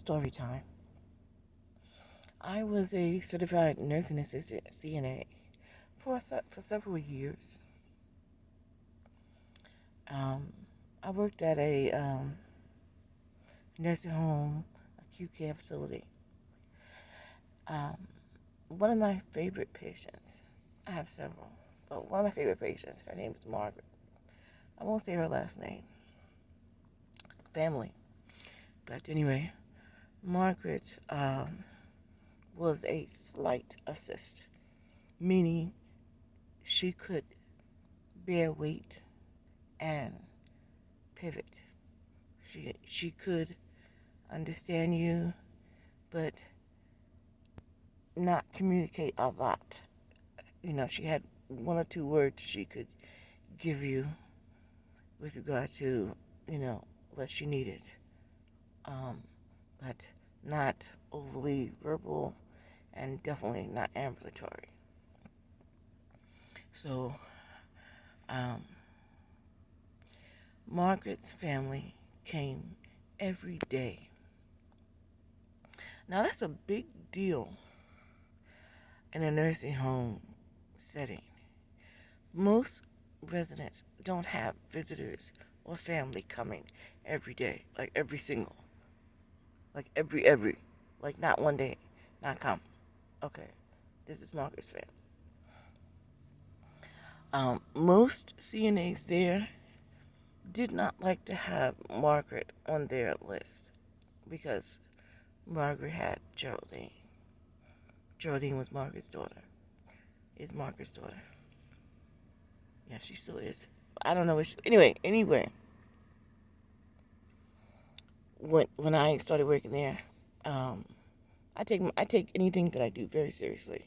Story time. I was a certified nursing assistant CNA for several years. Um, I worked at a nursing home, acute care facility. Um, One of my favorite patients, I have several, but one of my favorite patients, her name is Margaret. I won't say her last name, family. But anyway, Margaret was a slight assist, meaning she could bear weight and pivot. She could understand you, but not communicate a lot. She had one or two words she could give you with regard to, what she needed, um, but not overly verbal and definitely not ambulatory. So, um, Margaret's family came every day. Now, that's a big deal in a nursing home setting. Most residents don't have visitors or family coming every day, like like not one day, not come. Okay, this is Margaret's family. Most CNAs there did not like to have Margaret on their list because Margaret had Geraldine. Geraldine was Margaret's daughter. Is Margaret's daughter. Yeah, she still is. I don't know what anyway, when I started working there, um, I take anything that I do very seriously,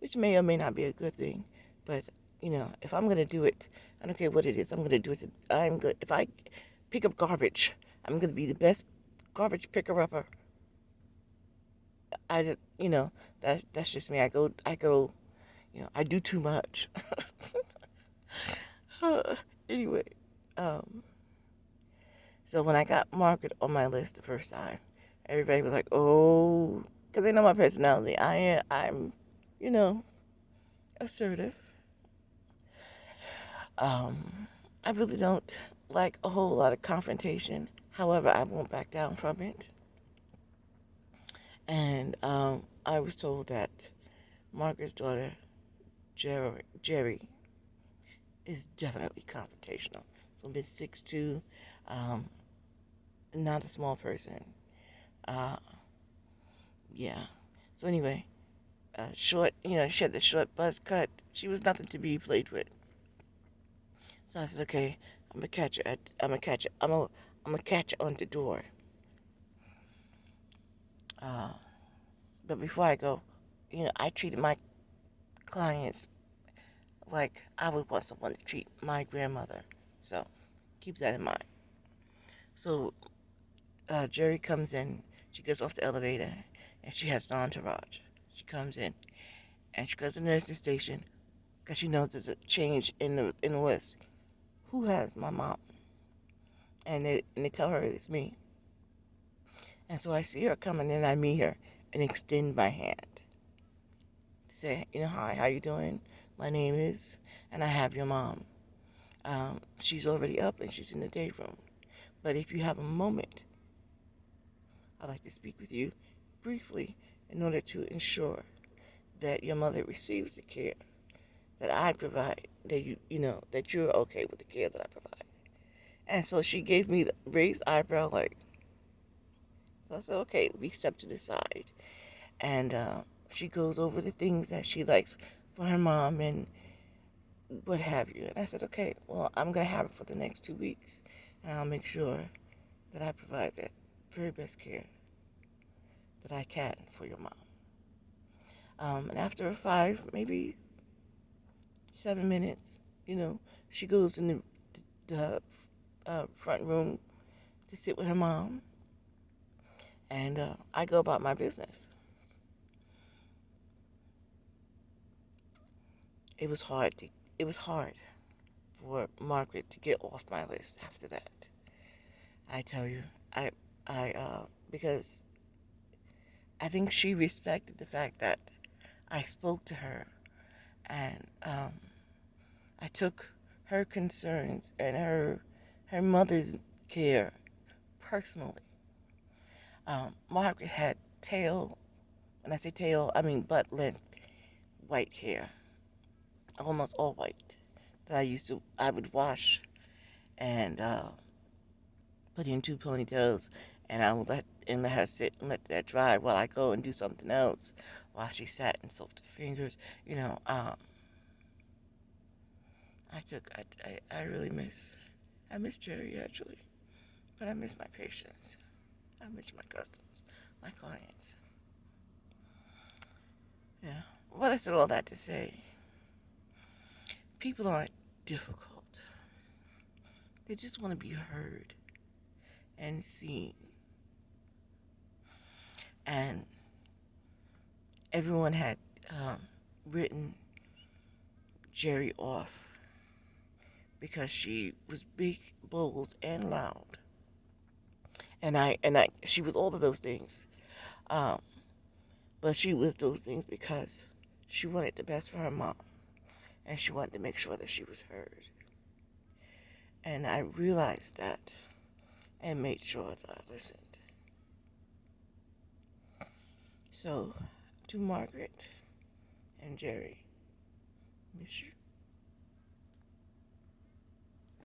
which may or may not be a good thing, but if I'm gonna do it, I don't care what it is. I'm gonna do it. I'm good. If I pick up garbage, I'm gonna be the best garbage picker upper. That's just me. I do too much. Anyway, um, so when I got Margaret on my list the first time, everybody was like, "Oh," because they know my personality. I'm, you know, assertive. I really don't like a whole lot of confrontation. However, I won't back down from it. And I was told that Margaret's daughter, Jerry, is definitely confrontational. So Miss 6'2", um, not a small person. Uh, yeah. So anyway, short. She had the short buzz cut. She was nothing to be played with. So I said, okay, I'm gonna catch her. I'm gonna catch her on the door. Uh, but before I go, I treated my clients like I would want someone to treat my grandmother. So keep that in mind. So Jerry comes in. She gets off the elevator, and she has an entourage. She comes in, and she goes to the nursing station because she knows there's a change in the list. Who has my mom? And they tell her it's me. And so I see her coming in, I meet her and extend my hand to say, hi, how you doing? My name is, and I have your mom. She's already up and she's in the day room. But if you have a moment, I'd like to speak with you briefly in order to ensure that your mother receives the care that I provide, that that you're okay with the care that I provide. And so she gave me the raised eyebrow, like, so I said, okay, we step to the side. And she goes over the things that she likes for her mom and what have you. And I said, okay, well, I'm going to have it for the next 2 weeks, and I'll make sure that I provide the very best care that I can for your mom. And after 5, maybe 7 minutes, she goes in the front room to sit with her mom, and I go about my business. It was hard for Margaret to get off my list after that. I tell you, I because I think she respected the fact that I spoke to her, and I took her concerns and her mother's care personally. Margaret had tail, when I say tail, I mean butt length, white hair, almost all white, that I would wash and put in two ponytails, and I would let her sit and let that dry while I go and do something else, while she sat and soaked her fingers. I really I miss Jerry actually, but I miss my patients. I miss my customers, my clients. Yeah. What I said all that to say, people aren't difficult. They just want to be heard and seen. And everyone had written Jerry off because she was big, bold, and loud. She was all of those things. Um, but she was those things because she wanted the best for her mom, and she wanted to make sure that she was heard. And I realized that and made sure that I listened. So, to Margaret and Jerry, miss you.